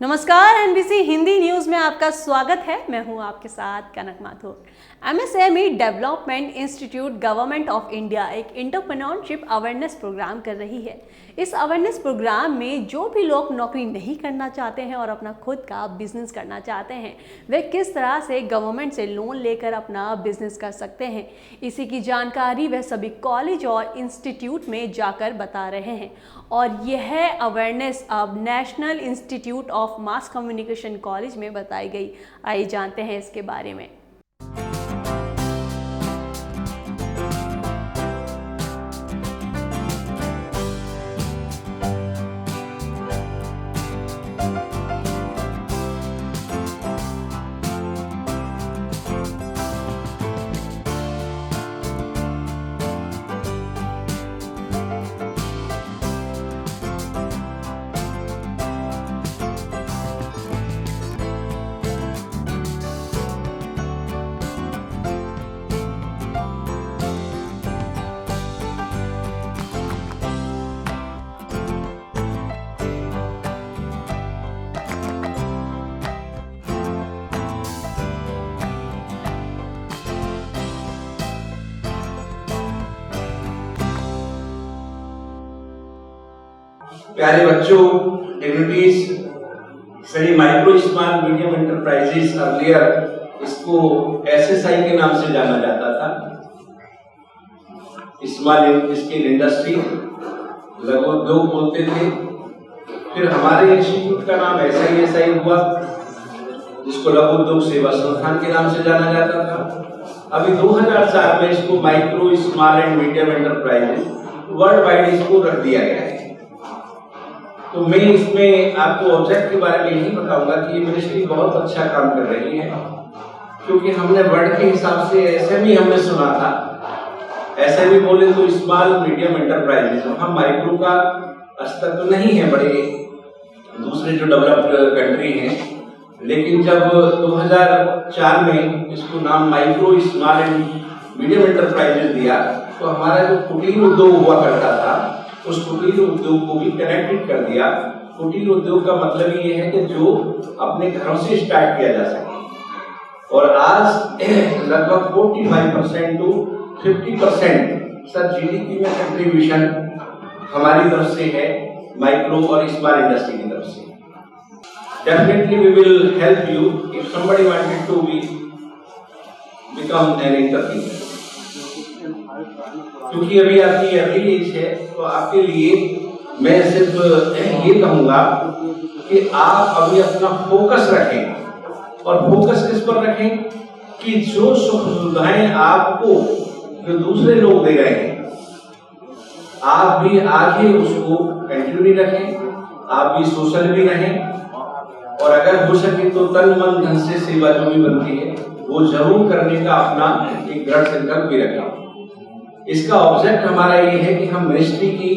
नमस्कार, NBC Hindi news में आपका स्वागत है। मैं हूं आपके साथ Kanak Mathur. MSME development institute government of India एक एंटरप्रेन्योरशिप अवेयरनेस प्रोग्राम कर रही है। इस अवेयरनेस प्रोग्राम में जो भी लोग नौकरी नहीं करना चाहते हैं और अपना खुद का बिजनेस करना चाहते हैं, वे किस तरह से गवर्नमेंट से लोन लेकर अपना बिजनेस कर सकते हैं, इसी की जानकारी वे सभी कॉलेज और इंस्टीट्यूट में जाकर बता रहे हैं। और यह अवेयरनेस अब national institute of mass communication college में बताई गई। आइए जानते हैं इसके बारे में। प्यारे बच्चों, डिग्निटीज, सभी micro small medium enterprises earlier इसको एसएसआई के नाम से जाना जाता था। स्मॉल स्केल इंडस्ट्री, लघु उद्योग बोलते थे। फिर हमारे इंस्टीट्यूट का नाम एसआईएसआई हुआ, जिसको लघु उद्योग सेवा संस्थान के नाम से जाना जाता था। अभी 2004 में इसको micro small and medium enterprises world wide इसको रख दिया गया है। तो मैं इसमें आपको ऑब्जेक्ट के बारे में यही बताऊंगा कि ये मिनिस्ट्री बहुत अच्छा काम कर रही है, क्योंकि हमने वर्ड के हिसाब से एसएमई हमने सुना था। एसएमई बोले तो स्मॉल मीडियम एंटरप्राइजेस, हम माइक्रो का स्तर तो नहीं है बड़े दूसरे जो डेवलप्ड कंट्री हैं, लेकिन जब 2004 में इसको नाम micro small and medium enterprises दिया, तो हमारा जो कुटीर उद्योग हुआ करता था उस कुटीर उद्योग को भी कनेक्टेड कर दिया। कुटीर उद्योग का मतलब ये है कि जो अपने घरों से स्टार्ट किया जा सके। और आज लगभग 45% टू 50% सर जीडीपी में कंट्रीब्यूशन हमारी तरफ से है, माइक्रो और स्मॉल इंडस्ट्री की तरफ से। Definitely we will help you if somebody wanted to become an entrepreneur. क्योंकि अभी आपकी अर्ली एज है, तो आपके लिए मैं सिर्फ ये कहूंगा कि आप अभी अपना फोकस रखें। और फोकस किस पर रखें कि जो सुख सुविधाएं आपको जो दूसरे लोग दे रहे हैं, आप भी आगे उसको कंटिन्यू रखें, आप भी सोशल भी रहें। और अगर हो सके तो तन मन धन से सेवा जो भी बनती है वो जरूर करने का अपना एक दृढ़ संकल्प भी रखें। इसका ऑब्जेक्ट हमारा ये है कि हम मिनिस्ट्री की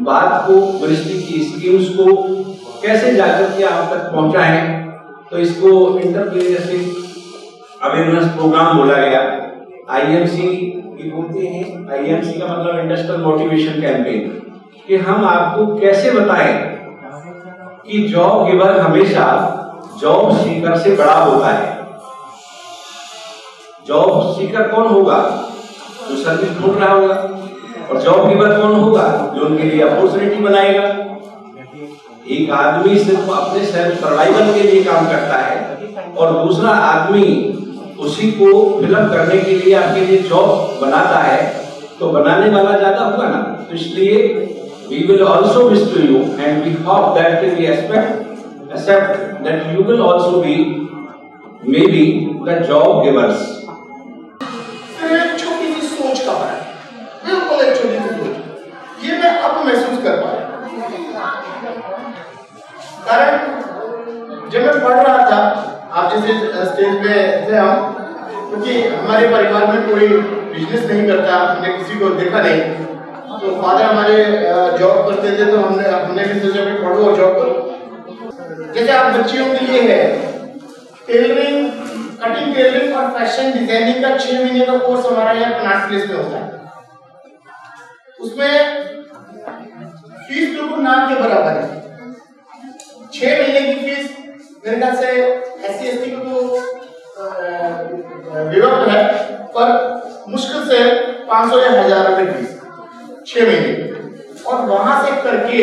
बात को, मिनिस्ट्री की स्कीम्स को कैसे जाकर के आप तक पहुंचाएं। तो इसको एंटरप्रेन्योरशिप अवेयरनेस प्रोग्राम बोला गया। आईएमसी भी बोलते हैं। आईएमसी का मतलब इंडस्ट्रियल मोटिवेशन कैंपेन, कि हम आपको कैसे बताएं कि जॉब गिवर हमेशा जॉब सीकर से बड़ा होता है। जॉब सीकर कौन होगा? जो सर्विस ढूंढ रहा होगा। और जॉब गिवर कौन होगा? जो उनके लिए अपॉर्चुनिटी बनाएगा। एक आदमी सिर्फ अपने सेल्फ सर्वाइवल के लिए काम करता है और दूसरा आदमी उसी को फिलअप करने के लिए आपके लिए जॉब बनाता है, तो बनाने वाला ज्यादा होगा ना। तो इसलिए we will also wish to you and we hope that we accept that you will also be maybe the job givers. छोटी सी सोच का फर्क, बिल्कुल एक छोटी सी सोच, ये मैं अब महसूस कर पाया। कारण जब मैं पढ़ रहा था, आप जैसे स्टेज पे थे हम, क्योंकि हमारे परिवार में कोई बिजनेस नहीं करता, हमने किसी को देखा नहीं। तो फादर हमारे जॉब करते थे, तो हमने भी सोचा कि पढ़ो और जॉब करो। जैसे आप बच्चियों के लिए है टेलरिंग, कटिंग टेलरिंग और फैशन डिजाइनिंग का 6 महीने का कोर्स हमारा यहाँ कनाट प्लेस में होता है। उसमें फीस बिल्कुल ना के बराबर है। 6 महीने की फीस मेरे ख्याल से SC/ST को तो विभाग है, पर मुश्किल से 500 या 1000 रुपए फीस 6 महीने, और वहां से करके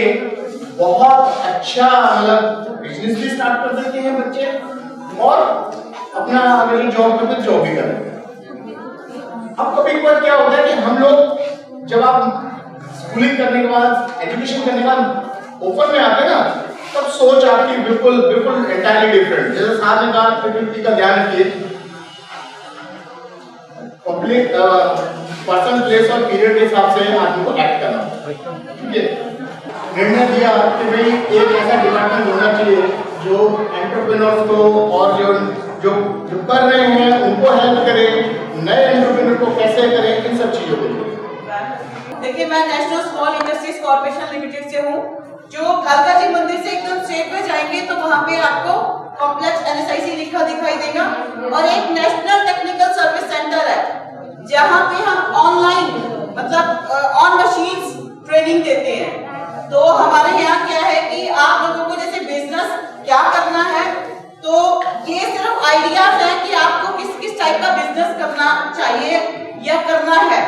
बहुत अच्छा मतलब बिजनेस भी स्टार्ट कर सकते हैं बच्चे, और अपना अगर जॉब करते जॉब भी कर सकते हैं। अब कभी कभार क्या होता है कि हम लोग जब आप स्कूलिंग करने के बाद, एजुकेशन करने के बाद ओपन में आते हैं ना, तब सोच आपकी बिल्कुल बिल्कुल एंटायरली डिफरेंट। जैसे साहब ने कहा प्रकृति का ध्यान रखिए, पब्लिक पर्सन, प्लेस और पीरियड के हिसाब से आदमी को एक्ट करना, ठीक है। निर्णय दिया कि भाई एक ऐसा डिपार्टमेंट होना चाहिए जो एंटरप्रेन्योर्स को और जो जो जो कर रहे हैं उनको हेल्प करे, नए एंटरप्रेन्योर को कैसे करें, इन सब चीजों के लिए। देखिए, मैं national small industries corporation limited से हूँ, जो कालका जी मंदिर से एकदम स्ट्रेट में जाएंगे तो वहाँ पे आपको कॉम्प्लेक्स NSIC लिखा दिखाई देगा, और एक नेशनल टेक्निकल सर्विस सेंटर है जहाँ पे हम ऑनलाइन मतलब ऑन मशीन्स ट्रेनिंग देते हैं। तो हमारे यहाँ क्या है कि आप लोगों को जैसे बिजनेस क्या करना है, तो ये सिर्फ आइडियाज है कि आपको किस किस टाइप का बिजनेस करना चाहिए या करना है।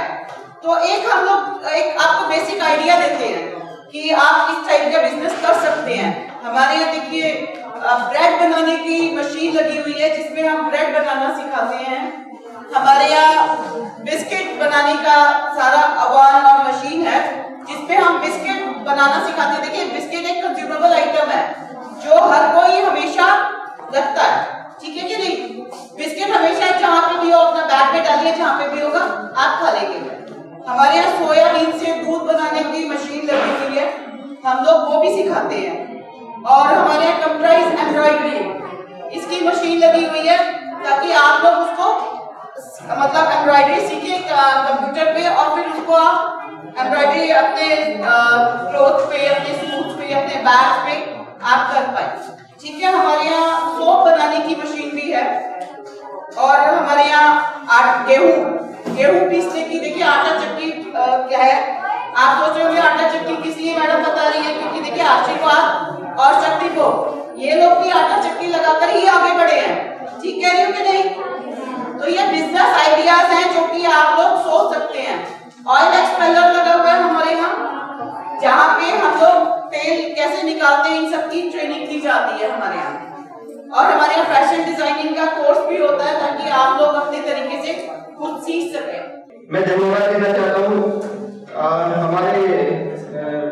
तो एक हम लोग एक आपको बेसिक आइडिया देते हैं कि आप किस टाइप का बिजनेस कर सकते हैं। हमारे यहाँ देखिए ब्रेड बनाने की मशीन लगी हुई है जिसमें हम ब्रेड बनाना सिखाते हैं। हमारे यहाँ बिस्किट बनाने का सारा अवान और मशीन है जिसपे हम बिस्किट बनाना सिखाते हैं। देखिए, बिस्किट एक कंज्यूमेबल आइटम है जो हर कोई हमेशा रखता है, ठीक है कि नहीं। बिस्किट हमेशा जहाँ पे भी हो अपना बैग में डालिए, जहाँ पे भी होगा आप खा लेंगे। हमारे यहाँ सोयाबीन से दूध बनाने की मशीन लगी हुई है, हम लोग वो भी सिखाते हैं। और हमारे यहाँ कंप्यूटराइज एम्ब्रॉयडरी इसकी मशीन लगी हुई है ताकि आप लोग उसको मतलब एम्ब्रॉयडरी सीखे कंप्यूटर पे, और फिर उसको आप एम्ब्रॉयडरी अपने क्लोथ पे, अपने सूट पे, अपने बैग पे आप कर पाए, ठीक है। हमारे यहाँ सोप बनाने की मशीन भी है, और हमारे यहाँ गेहूं पीसने की, देखिए आटा चक्की क्या है, आप सोच रहे होंगे आटा चक्की किस लिए मैडम बता रही है, क्योंकि देखिए आशीर्वाद और शक्ति को ये लोग भी आटा चक्की लगाकर ही आगे बढ़े हैं, ठीक कह रही हो कि नहीं। तो ये बिजनेस आइडियाज हैं जो कि आप लोग सोच सकते हैं। ऑयल एक्सपेलर लगा हुआ है हमारे यहाँ, जहाँ पे हम लोग तेल कैसे निकालते हैं इन सब की ट्रेनिंग दी जाती है हमारे यहाँ। और हमारे यहाँ फैशन डिजाइनिंग का कोर्स भी होता है ताकि आप लोग अपने तरीके से खुद सीख सकें। मैं धन्यवाद देना चाहता हूँ हमारे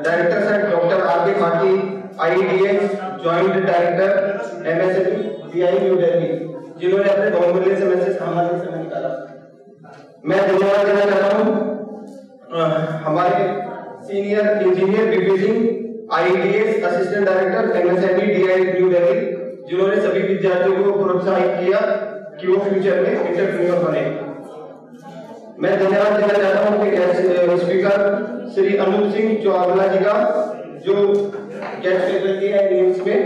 डायरेक्टर साहब डॉक्टर आर के खाकी, IEDA joint director MSME DI new Delhi, जिन्होंने अपने बहुमूल्य समय से हमारे समय निकाला। मैं धन्यवाद देना चाहता हूँ हमारे senior engineer BP Singh, IEDA assistant director MSME DI new Delhi, जिन्होंने सभी विद्यार्थियों को प्रोत्साहित किया कि वो फ्यूचर में एंटरप्रेन्योर बने। मैं धन्यवाद देना चाहता हूँ कि स्पीकर श्री अनूप सिंह चौहान जी का, जो गेस्ट फैकल्टी है न्यूज में,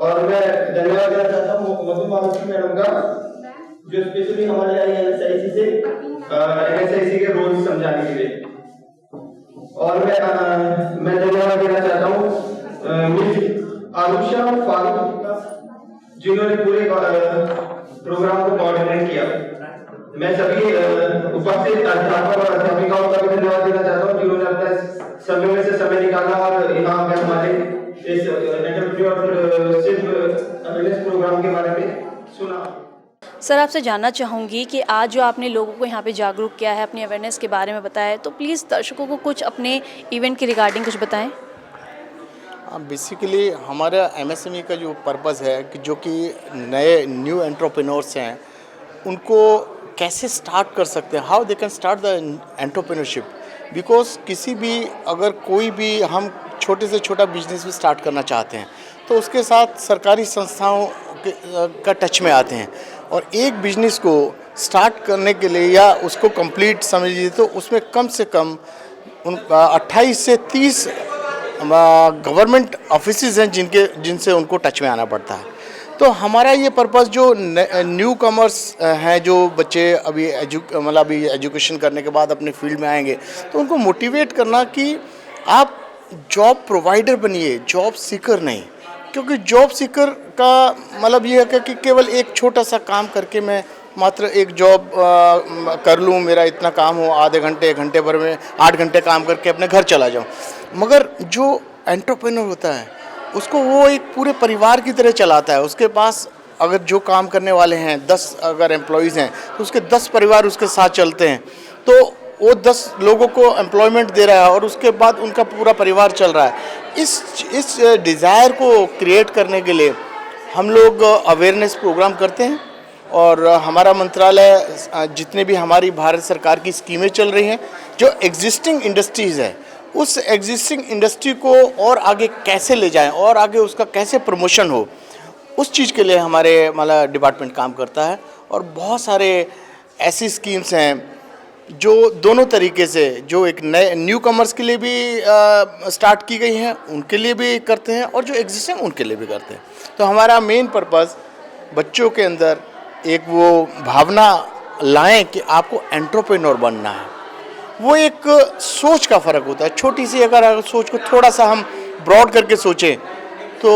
और मैं धन्यवाद देना चाहता हूँ मधु मालती मैडम का, जो स्पेशली हमारे NSIC के रोल समझाने के लिए। और मैं धन्यवाद देना चाहता हूँ मिस आरुषा फारूक का, जिन्होंने पूरे प्रोग्राम को कोऑर्डिनेट किया। मैं सभी उपस्थित अध्यापक और अध्यापिकाओं का भी धन्यवाद देना चाहता हूँ जिन्होंने अपना समय में से समय निकाला और यहाँ पे हमारे इस एंटरप्रेन्योरशिप अवेयरनेस प्रोग्राम के बारे में सुना। सर, आपसे जानना चाहूँगी कि आज जो आपने लोगों को यहाँ पे जागरूक किया है, अपनी अवेयरनेस के बारे में बताया है, तो प्लीज़ दर्शकों को कुछ अपने इवेंट के रिगार्डिंग कुछ बताएं। बेसिकली हमारा MSME का जो पर्पज़ है कि जो कि न्यू एंटरप्रेन्योर्स हैं उनको कैसे स्टार्ट कर सकते हैं, how they can start the entrepreneurship. Because किसी भी अगर कोई भी हम छोटे से छोटा बिजनेस भी स्टार्ट करना चाहते हैं तो उसके साथ सरकारी संस्थाओं का टच में आते हैं, और एक बिजनेस को स्टार्ट करने के लिए या उसको कंप्लीट समझ लीजिए तो उसमें कम से कम 28 से 30 गवर्नमेंट ऑफिसेज हैं जिनसे उनको टच में आना पड़ता है। तो हमारा ये पर्पस जो न्यू कमर्स हैं, जो बच्चे अभी अभी एजुकेशन करने के बाद अपने फील्ड में आएंगे, तो उनको मोटिवेट करना कि आप जॉब प्रोवाइडर बनिए, जॉब सीकर नहीं। क्योंकि जॉब सीकर का मतलब ये है कि केवल एक छोटा सा काम करके मैं मात्र एक जॉब कर लूँ, मेरा इतना काम हो, आधे घंटे 1 घंटे भर में 8 घंटे काम करके अपने घर चला जाऊँ। मगर जो एंटरप्रेन्योर होता है उसको वो एक पूरे परिवार की तरह चलाता है। उसके पास अगर जो काम करने वाले हैं 10 अगर एम्प्लॉयज़ हैं तो उसके 10 परिवार उसके साथ चलते हैं, तो वो 10 लोगों को एम्प्लॉयमेंट दे रहा है और उसके बाद उनका पूरा परिवार चल रहा है। इस डिज़ायर को क्रिएट करने के लिए हम लोग अवेयरनेस प्रोग्राम करते हैं और हमारा मंत्रालय जितने भी हमारी भारत सरकार की स्कीमें चल रही हैं, जो एग्जिस्टिंग इंडस्ट्रीज़ है उस एग्जिस्टिंग इंडस्ट्री को और आगे कैसे ले जाएं और आगे उसका कैसे प्रमोशन हो, उस चीज़ के लिए हमारे मतलब डिपार्टमेंट काम करता है। और बहुत सारे ऐसी स्कीम्स हैं जो दोनों तरीके से, जो एक नए न्यू कमर्स के लिए भी स्टार्ट की गई हैं, उनके लिए भी करते हैं और जो एग्जिस्टिंग उनके लिए भी करते हैं। तो हमारा मेन पर्पस बच्चों के अंदर एक वो भावना लाएं कि आपको एंटरप्रेन्योर बनना है। वो एक सोच का फ़र्क होता है। छोटी सी अगर सोच को थोड़ा सा हम ब्रॉड करके सोचें तो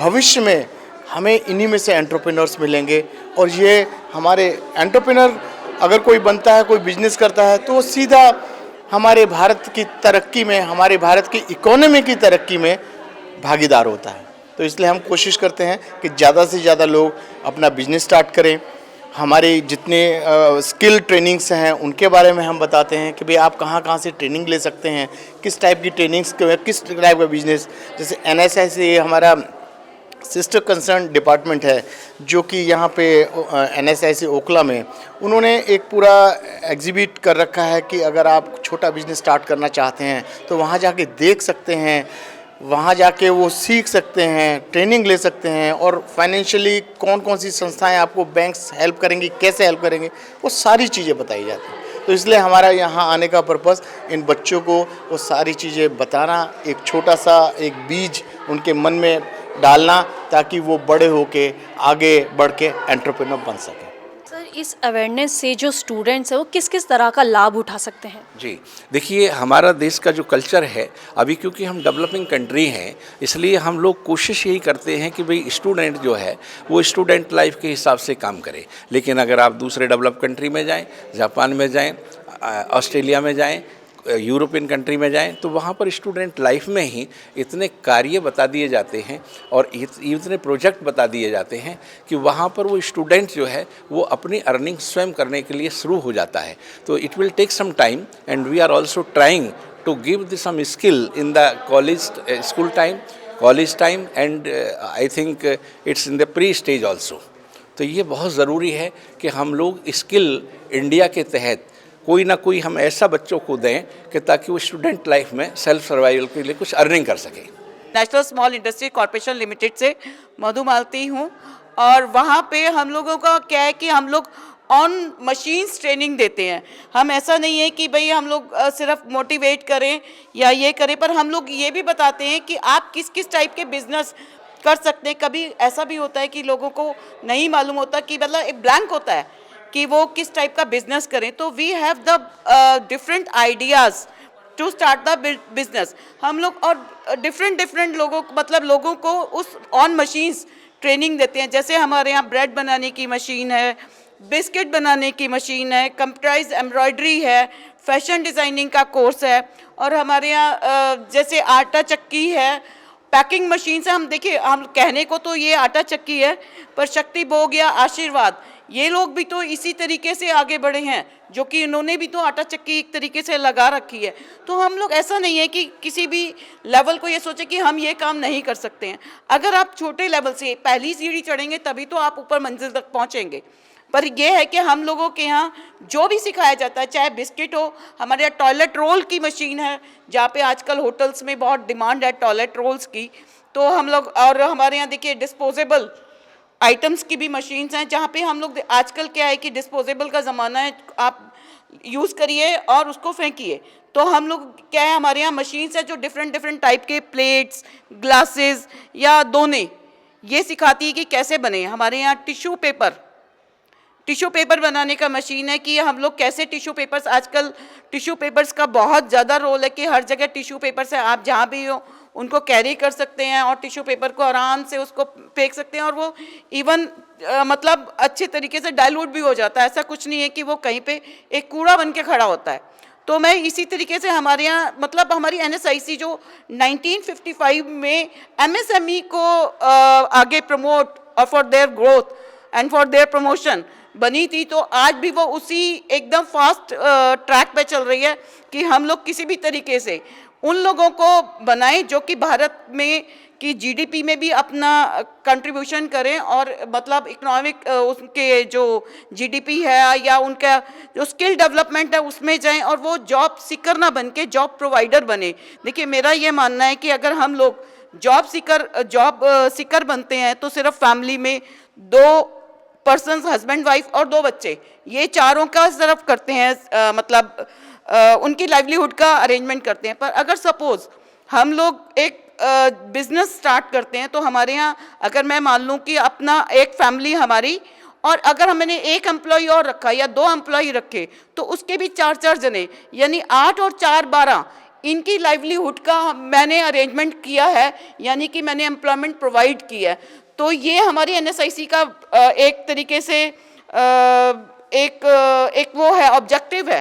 भविष्य में हमें इन्हीं में से एंटरप्रेन्योर्स मिलेंगे। और ये हमारे एंटरप्रेन्योर अगर कोई बनता है, कोई बिजनेस करता है, तो वो सीधा हमारे भारत की तरक्की में, हमारे भारत की इकोनॉमी की तरक्की में भागीदार होता है। तो इसलिए हम कोशिश करते हैं कि ज़्यादा से ज़्यादा लोग अपना बिजनेस स्टार्ट करें। हमारे जितने स्किल ट्रेनिंग्स हैं उनके बारे में हम बताते हैं कि भाई आप कहाँ से ट्रेनिंग ले सकते हैं, किस टाइप की ट्रेनिंग्स, किस टाइप का बिजनेस। जैसे NSIC हमारा सिस्टर कंसर्न डिपार्टमेंट है, जो कि यहाँ पे NSIC ओखला में उन्होंने एक पूरा एग्जिबिट कर रखा है कि अगर आप छोटा बिजनेस स्टार्ट करना चाहते हैं तो वहाँ जाके देख सकते हैं, वहाँ जाके वो सीख सकते हैं, ट्रेनिंग ले सकते हैं और फाइनेंशियली कौन कौन सी संस्थाएं आपको बैंक्स हेल्प करेंगी, कैसे हेल्प करेंगे, वो सारी चीज़ें बताई जाती हैं। तो इसलिए हमारा यहाँ आने का पर्पस इन बच्चों को वो सारी चीज़ें बताना, एक छोटा सा एक बीज उनके मन में डालना, ताकि वो बड़े होके आगे बढ़ के एंटरप्रेन्योर बन सकें। सर, इस अवेयरनेस से जो स्टूडेंट्स हैं वो किस किस तरह का लाभ उठा सकते हैं? जी देखिए, हमारा देश का जो कल्चर है अभी, क्योंकि हम डेवलपिंग कंट्री हैं, इसलिए हम लोग कोशिश यही करते हैं कि भाई स्टूडेंट जो है वो स्टूडेंट लाइफ के हिसाब से काम करे। लेकिन अगर आप दूसरे डेवलप कंट्री में जाएं, जापान में जाएं, ऑस्ट्रेलिया में जाएं, यूरोपियन कंट्री में जाएं, तो वहाँ पर स्टूडेंट लाइफ में ही इतने कार्य बता दिए जाते हैं और इतने प्रोजेक्ट बता दिए जाते हैं कि वहाँ पर वो स्टूडेंट जो है वो अपनी अर्निंग स्वयं करने के लिए शुरू हो जाता है। तो it will take some time and we are also trying to give some skill in the college time and I think it's in the pre stage also. तो ये बहुत ज़रूरी है कि हम लोग स्किल इंडिया के तहत कोई ना कोई हम ऐसा बच्चों को दें कि ताकि वो स्टूडेंट लाइफ में सेल्फ सर्वाइवल के लिए कुछ अर्निंग कर सके। National small industry corporation limited से मधु मालती हूँ और वहाँ पे हम लोगों का क्या है कि हम लोग ऑन मशीन्स ट्रेनिंग देते हैं। हम ऐसा नहीं है कि भाई हम लोग सिर्फ मोटिवेट करें या ये करें, पर हम लोग ये भी बताते हैं कि आप किस किस टाइप के बिजनेस कर सकते हैं। कभी ऐसा भी होता है कि लोगों को नहीं मालूम होता कि मतलब एक ब्लैंक होता है कि वो किस टाइप का बिजनेस करें। तो we have the different ideas to start the business. हम लोग और डिफरेंट लोगों मतलब लोगों को उस ऑन मशीन्स ट्रेनिंग देते हैं। जैसे हमारे यहाँ ब्रेड बनाने की मशीन है, बिस्किट बनाने की मशीन है, कंप्यूटराइज एम्ब्रॉयडरी है, फैशन डिज़ाइनिंग का कोर्स है, और हमारे यहाँ जैसे आटा चक्की है, पैकिंग मशीन से हम देखिए, हम कहने को तो ये आटा चक्की है, पर शक्ति भोग या आशीर्वाद ये लोग भी तो इसी तरीके से आगे बढ़े हैं, जो कि इन्होंने भी तो आटा चक्की एक तरीके से लगा रखी है। तो हम लोग ऐसा नहीं है कि किसी भी लेवल को ये सोचे कि हम ये काम नहीं कर सकते हैं। अगर आप छोटे लेवल से पहली सीढ़ी चढ़ेंगे तभी तो आप ऊपर मंजिल तक पहुँचेंगे। पर यह है कि हम लोगों के यहाँ जो भी सिखाया जाता है, चाहे बिस्किट हो, हमारे यहाँ टॉयलेट रोल की मशीन है, जहाँ पे आजकल होटल्स में बहुत डिमांड है टॉयलेट रोल्स की, तो हम लोग, और हमारे यहाँ देखिए डिस्पोजेबल आइटम्स की भी मशीन्स हैं, जहाँ पे हम लोग आजकल क्या है कि डिस्पोजेबल का ज़माना है, आप यूज़ करिए और उसको फेंकिए। तो हम लोग क्या है, हमारे यहाँ मशीन्स हैं जो डिफरेंट टाइप के प्लेट्स, ग्लासेस या दोने ये सिखाती है कि कैसे बने। हमारे यहाँ टिश्यू पेपर बनाने का मशीन है कि हम लोग कैसे टिश्यू पेपर्स, आजकल टिश्यू पेपर्स का बहुत ज़्यादा रोल है कि हर जगह टिश्यू पेपर से आप जहाँ भी हो उनको कैरी कर सकते हैं और टिश्यू पेपर को आराम से उसको फेंक सकते हैं और वो इवन मतलब अच्छे तरीके से डाइल्यूट भी हो जाता है। ऐसा कुछ नहीं है कि वो कहीं पे एक कूड़ा बन के खड़ा होता है। तो मैं इसी तरीके से हमारे यहाँ मतलब हमारी NSIC जो 1955 में MSME को आगे प्रमोट और for their growth and for their promotion बनी थी, तो आज भी वो उसी एकदम फास्ट ट्रैक पे चल रही है कि हम लोग किसी भी तरीके से उन लोगों को बनाएं जो कि भारत में की GDP में भी अपना कंट्रीब्यूशन करें और मतलब इकोनॉमिक उसके जो GDP है या उनका जो स्किल डेवलपमेंट है उसमें जाएं और वो जॉब सीकर ना बन के जॉब प्रोवाइडर बने। देखिए मेरा ये मानना है कि अगर हम लोग जॉब सीकर बनते हैं तो सिर्फ फैमिली में 2 पर्सन्स, हस्बैंड वाइफ और 2 बच्चे, ये चारों का सिर्फ करते हैं मतलब उनकी लाइवलीहुड का अरेंजमेंट करते हैं। पर अगर सपोज हम लोग एक बिजनेस स्टार्ट करते हैं तो हमारे यहाँ अगर मैं मान लूँ कि अपना एक फैमिली हमारी और अगर हमने 1 एम्प्लॉय और रखा या 2 एम्प्लॉय रखे तो उसके भी 4 जने यानी 8 और 4 12 इनकी लाइवलीहुड का मैंने अरेंजमेंट किया है, यानी कि मैंने एम्प्लॉयमेंट प्रोवाइड किया है। तो ये हमारी NSIC का एक तरीके से एक वो है ऑब्जेक्टिव है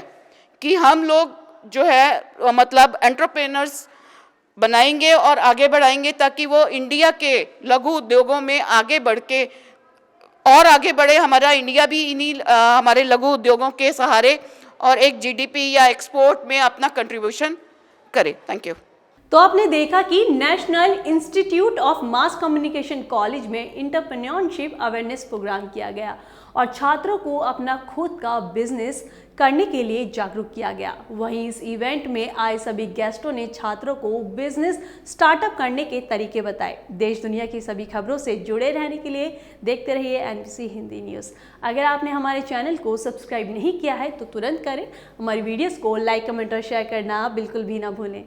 कि हम लोग जो है मतलब एंटरप्रेन्योर्स बनाएंगे और आगे बढ़ाएंगे ताकि वो इंडिया के लघु उद्योगों में आगे बढ़ के और आगे बढ़े। हमारा इंडिया भी इन्हीं हमारे लघु उद्योगों के सहारे और एक GDP या एक्सपोर्ट में अपना कंट्रीब्यूशन करे। Thank you. तो आपने देखा कि national institute of mass communication college में एंटरप्रेन्योरशिप अवेयरनेस प्रोग्राम किया गया और छात्रों को अपना खुद का बिजनेस करने के लिए जागरूक किया गया। वहीं इस इवेंट में आए सभी गेस्टों ने छात्रों को बिजनेस स्टार्टअप करने के तरीके बताए। देश दुनिया की सभी खबरों से जुड़े रहने के लिए देखते रहिए NBC हिंदी न्यूज़। अगर आपने हमारे चैनल को सब्सक्राइब नहीं किया है तो तुरंत करें। हमारी वीडियोस को लाइक, कमेंट और शेयर करना बिल्कुल भी ना भूलें।